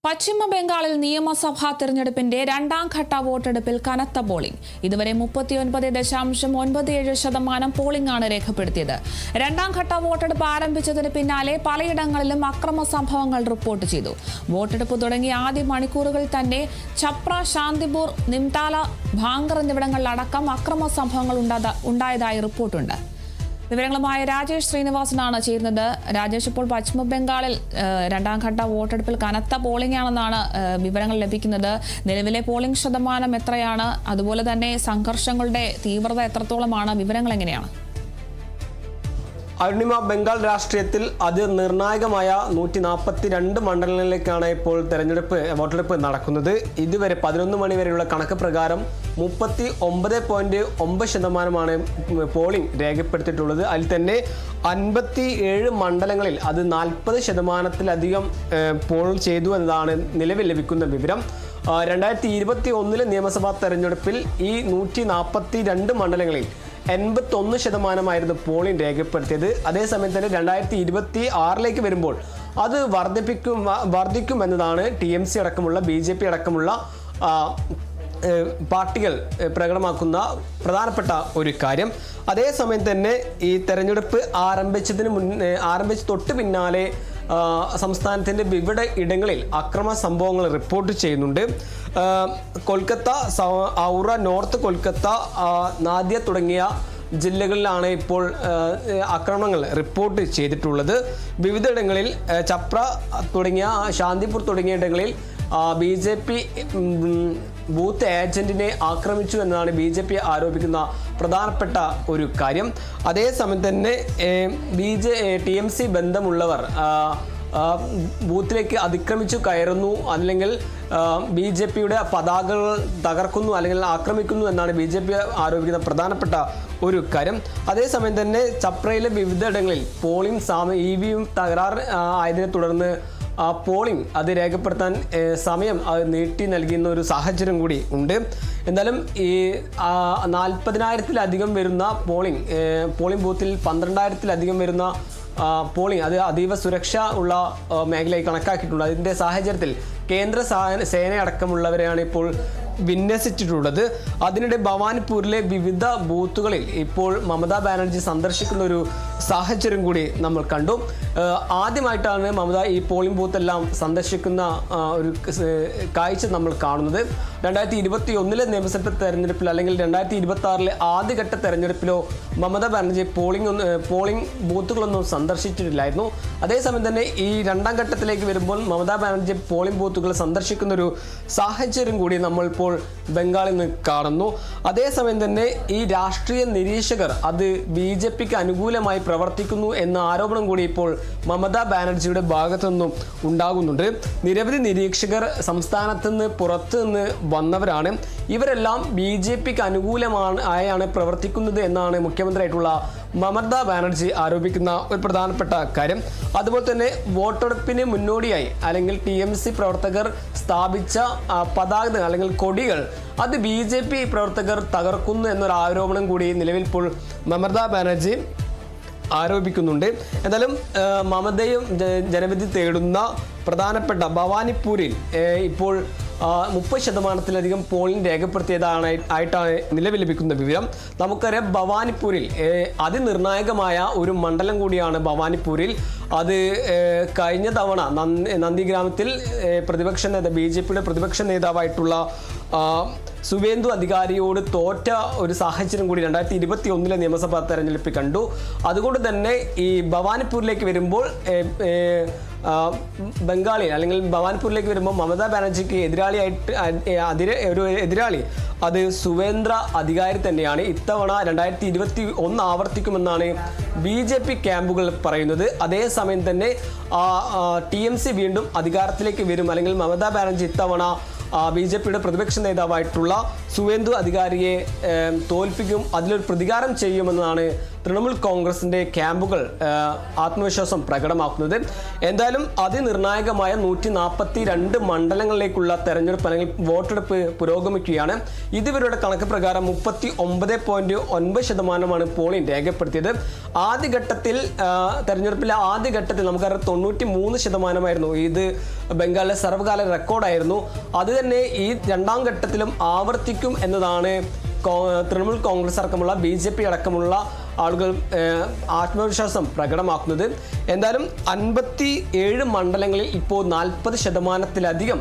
പശ്ചിമ ബംഗാളിൽ നിയമസഭാ തെരഞ്ഞെടുപ്പിന്റെ രണ്ടാം ഘട്ട വോട്ടെടുപ്പിൽ കനത്ത പോളിംഗ്. ഇതുവരെ 39.97% പോളിംഗ് ആണ് രേഖപ്പെടുത്തിയത്. രണ്ടാം ഘട്ട വോട്ടെടുപ്പ് ആരംഭിച്ചതിന് പിന്നാലെ പലയിടങ്ങളിലും അക്രമ സംഭവങ്ങൾ റിപ്പോർട്ട് ചെയ്തു. വോട്ടെടുപ്പ് തുടങ്ങിയ ആദ്യ മണിക്കൂറുകളിൽ തന്നെ ഛപ്ര, ശാന്തിപൂർ, നിംതാല, ഭാങ്കർ എന്നിവിടങ്ങളിലടക്കം അക്രമ സംഭവങ്ങൾ ഉണ്ടായതായി റിപ്പോർട്ടുണ്ട്. വിവരങ്ങളുമായി രാജേഷ് ശ്രീനിവാസനാണ് ചേരുന്നത്. രാജേഷ്, ഇപ്പോൾ പശ്ചിമ ബംഗാളിൽ രണ്ടാം ഘട്ട വോട്ടെടുപ്പിൽ കനത്ത പോളിംഗ് ആണെന്നാണ് വിവരങ്ങൾ ലഭിക്കുന്നത്. നിലവിലെ പോളിംഗ് ശതമാനം എത്രയാണ്? അതുപോലെ തന്നെ സംഘർഷങ്ങളുടെ തീവ്രത എത്രത്തോളമാണ്? വിവരങ്ങൾ എങ്ങനെയാണ്? അരുണിമ, ബംഗാൾ രാഷ്ട്രീയത്തിൽ നിർണായകമായ 142 മണ്ഡലങ്ങളിലേക്കാണ് ഇപ്പോൾ വോട്ടെടുപ്പ് നടക്കുന്നത്. ഇതുവരെ 11 മണി വരെയുള്ള കണക്ക് പ്രകാരം 39.9% പോളിംഗ് രേഖപ്പെടുത്തിയിട്ടുള്ളത്. അതിൽ തന്നെ 57 മണ്ഡലങ്ങളിൽ അത് 40%-ലധികം പോൾ ചെയ്തു എന്നതാണ് നിലവിൽ ലഭിക്കുന്ന വിവരം. 2021 നിയമസഭാ തെരഞ്ഞെടുപ്പിൽ ഈ 142 മണ്ഡലങ്ങളിൽ 81% പോളിംഗ് രേഖപ്പെടുത്തിയത്. അതേസമയം തന്നെ 2026 വരുമ്പോൾ അത് വർദ്ധിക്കുമെന്നതാണ് TMC അടക്കമുള്ള BJP അടക്കമുള്ള പാർട്ടികൾ പ്രകടമാക്കുന്ന പ്രധാനപ്പെട്ട ഒരു കാര്യം. അതേസമയം തന്നെ ഈ തെരഞ്ഞെടുപ്പ് ആരംഭിച്ച് തൊട്ട് പിന്നാലെ സംസ്ഥാനത്തിൻ്റെ വിവിധ ഇടങ്ങളിൽ അക്രമ സംഭവങ്ങൾ റിപ്പോർട്ട് ചെയ്യുന്നുണ്ട്. കൊൽക്കത്ത, ഔറ, നോർത്ത് കൊൽക്കത്ത, നാദിയ തുടങ്ങിയ ജില്ലകളിലാണ് ഇപ്പോൾ ആക്രമണങ്ങൾ റിപ്പോർട്ട് ചെയ്തിട്ടുള്ളത്. വിവിധയിടങ്ങളിൽ ഛപ്ര തുടങ്ങിയ, ശാന്തിപൂർ തുടങ്ങിയ ഇടങ്ങളിൽ BJP ബൂത്ത് ഏജന്റിനെ ആക്രമിച്ചു എന്നതാണ് BJP ആരോപിക്കുന്ന പ്രധാനപ്പെട്ട ഒരു കാര്യം. അതേസമയം തന്നെ TMC ബന്ധമുള്ളവർ ബൂത്തിലേക്ക് അതിക്രമിച്ചു കയറുന്നു, അല്ലെങ്കിൽ BJPയുടെ പതാകകൾ തകർക്കുന്നു അല്ലെങ്കിൽ ആക്രമിക്കുന്നു എന്നാണ് BJP ആരോപിക്കുന്ന പ്രധാനപ്പെട്ട ഒരു കാര്യം. അതേസമയം തന്നെ ഛപ്രയിലെ വിവിധയിടങ്ങളിൽ പോളിംഗ് EVM തകരാർ ആയതിനെ തുടർന്ന് പോളിംഗ് അത് രേഖപ്പെടുത്താൻ സമയം അത് നീട്ടി നൽകുന്ന ഒരു സാഹചര്യം കൂടി ഉണ്ട്. എന്തായാലും ഈ 40,000-ലധികം വരുന്ന പോളിംഗ് ബൂത്തിൽ 12,000-ലധികം വരുന്ന പോളിംഗ് അത് അതീവ സുരക്ഷ ഉള്ള മേഖലയായി കണക്കാക്കിയിട്ടുണ്ട്. അതിൻ്റെ സാഹചര്യത്തിൽ കേന്ദ്ര സേനയടക്കമുള്ളവരെയാണ് ഇപ്പോൾ വിന്യസിച്ചിട്ടുള്ളത്. അതിനിടെ ഭവാനിപ്പൂരിലെ വിവിധ ബൂത്തുകളിൽ ഇപ്പോൾ മമതാ ബാനർജി സന്ദർശിക്കുന്ന ഒരു സാഹചര്യം കൂടി നമ്മൾ കണ്ടു. ആദ്യമായിട്ടാണ് മമത ഈ പോളിംഗ് ബൂത്തെല്ലാം സന്ദർശിക്കുന്ന ഒരു കാഴ്ച നമ്മൾ കാണുന്നത്. 2021 നിയമസഭാ തെരഞ്ഞെടുപ്പിൽ അല്ലെങ്കിൽ 2026 ആദ്യഘട്ട തെരഞ്ഞെടുപ്പിലോ മമതാ ബാനർജി പോളിംഗ് ബൂത്തുകളൊന്നും സന്ദർശിച്ചിട്ടില്ലായിരുന്നു. അതേസമയം തന്നെ ഈ രണ്ടാം ഘട്ടത്തിലേക്ക് വരുമ്പോൾ മമതാ ബാനർജി പോളിംഗ് ബൂത്തുകൾ സന്ദർശിക്കുന്ന ഒരു സാഹചര്യം കൂടി നമ്മൾ ഇപ്പോൾ ബംഗാളിൽ നിന്ന് കാണുന്നു. അതേസമയം തന്നെ ഈ രാഷ്ട്രീയ നിരീക്ഷകർ അത് BJPക്ക് അനുകൂലമായി പ്രവർത്തിക്കുന്നു എന്ന ആരോപണം കൂടി ഇപ്പോൾ മമതാ ബാനർജിയുടെ ഭാഗത്തു നിന്നും ഉണ്ടാകുന്നുണ്ട്. നിരവധി നിരീക്ഷകർ സംസ്ഥാനത്ത് നിന്ന് പുറത്തു നിന്ന് വന്നവരാണ്. ഇവരെല്ലാം BJPക്ക് അനുകൂലമായാണ് പ്രവർത്തിക്കുന്നത് എന്നാണ് മുഖ്യമന്ത്രിയായിട്ടുള്ള മമതാ ബാനർജി ആരോപിക്കുന്ന ഒരു പ്രധാനപ്പെട്ട കാര്യം. അതുപോലെ തന്നെ വോട്ടെടുപ്പിന് മുന്നോടിയായി അല്ലെങ്കിൽ TMC പ്രവർത്തകർ സ്ഥാപിച്ച പതാക അല്ലെങ്കിൽ കൊടികൾ അത് BJP പ്രവർത്തകർ തകർക്കുന്നു എന്നൊരു ആരോപണം കൂടി നിലവിൽ ഇപ്പോൾ മമതാ ബാനർജി ആരോപിക്കുന്നുണ്ട്. എന്തായാലും മമതയും ജനവിധി തേടുന്ന പ്രധാനപ്പെട്ട ഭവാനിപ്പൂരിൽ ഇപ്പോൾ 30%-ലധികം പോളിംഗ് രേഖപ്പെടുത്തിയതായിട്ടാണ് നിലവിൽ ലഭിക്കുന്ന വിവരം. നമുക്കറിയാം, ഭവാനിപ്പൂരിൽ അതിനിർണായകമായ ഒരു മണ്ഡലം കൂടിയാണ് ഭവാനിപ്പൂരിൽ. അത് കഴിഞ്ഞ തവണ നന്ദിഗ്രാമത്തിൽ BJPയുടെ പ്രതിപക്ഷ നേതാവായിട്ടുള്ള സുവേന്ദു അധികാരിയോട് തോറ്റ ഒരു സാഹചര്യം കൂടി 2021 നിയമസഭാ തെരഞ്ഞെടുപ്പിൽ കണ്ടു. അതുകൊണ്ട് തന്നെ ഈ ഭവാനിപ്പൂരിലേക്ക് വരുമ്പോൾ ബംഗാളിൽ അല്ലെങ്കിൽ ഭവാനിപ്പൂരിലേക്ക് വരുമ്പോൾ മമതാ ബാനർജിക്ക് എതിരാളി അത് സുവേന്ദ്ര അധികാരി തന്നെയാണ്. ഇത്തവണ 2021 ആവർത്തിക്കുമെന്നാണ് BJP ക്യാമ്പുകൾ പറയുന്നത്. അതേസമയം തന്നെ TMC വീണ്ടും അധികാരത്തിലേക്ക് വരും, അല്ലെങ്കിൽ മമതാ ബാനർജി ഇത്തവണ BJPയുടെ പ്രതിപക്ഷ നേതാവായിട്ടുള്ള സുവേന്ദു അധികാരിയെ തോൽപ്പിക്കും, അതിലൊരു പ്രതികാരം ചെയ്യുമെന്നാണ് തൃണമൂൽ കോൺഗ്രസിന്റെ ക്യാമ്പുകൾ ആത്മവിശ്വാസം പ്രകടമാക്കുന്നത്. എന്തായാലും അതിനിർണായകമായ 142 മണ്ഡലങ്ങളിലേക്കുള്ള തെരഞ്ഞെടുപ്പ് അല്ലെങ്കിൽ വോട്ടെടുപ്പ് പുരോഗമിക്കുകയാണ്. ഇതുവരുടെ കണക്ക് പ്രകാരം 39.9% പോളിംഗ് രേഖപ്പെടുത്തിയത്. ആദ്യഘട്ടത്തിൽ തെരഞ്ഞെടുപ്പിലെ ആദ്യഘട്ടത്തിൽ നമുക്കറിയാം 93% ഇത് ബംഗാളിലെ സർവ്വകാല റെക്കോർഡായിരുന്നു. അത് തന്നെ ഈ രണ്ടാം ഘട്ടത്തിലും ആവർത്തിക്കും എന്നതാണ് തൃണമൂൽ കോൺഗ്രസ് അടക്കമുള്ള BJP അടക്കമുള്ള ആളുകൾ ആത്മവിശ്വാസം പ്രകടമാക്കുന്നത്. എന്തായാലും 57 മണ്ഡലങ്ങളിൽ ഇപ്പോൾ 40%-ലധികം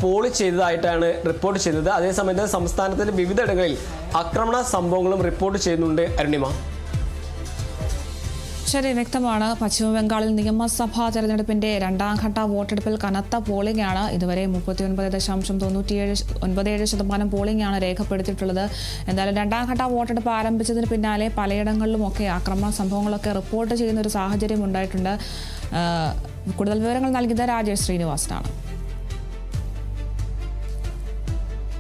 പോൾ ചെയ്തതായിട്ടാണ് റിപ്പോർട്ട് ചെയ്തത്. അതേസമയം സംസ്ഥാനത്തിന്റെ വിവിധയിടങ്ങളിൽ ആക്രമണ സംഭവങ്ങളും റിപ്പോർട്ട് ചെയ്യുന്നുണ്ട്. അരുണിമ. ശരി, വ്യക്തമാണ്. പശ്ചിമ ബംഗാളിൽ നിയമസഭാ തെരഞ്ഞെടുപ്പിന്റെ രണ്ടാം ഘട്ട വോട്ടെടുപ്പിൽ കനത്ത പോളിംഗ് ആണ്. ഇതുവരെ 39.97% പോളിംഗ് ആണ് രേഖപ്പെടുത്തിയിട്ടുള്ളത്. എന്തായാലും രണ്ടാം ഘട്ട വോട്ടെടുപ്പ് ആരംഭിച്ചതിന് പിന്നാലെ പലയിടങ്ങളിലുമൊക്കെ ആക്രമണ സംഭവങ്ങളൊക്കെ റിപ്പോർട്ട് ചെയ്യുന്ന ഒരു സാഹചര്യം ഉണ്ടായിട്ടുണ്ട്. കൂടുതൽ വിവരങ്ങൾ നൽകിയത് രാജേഷ് ശ്രീനിവാസനാണ്.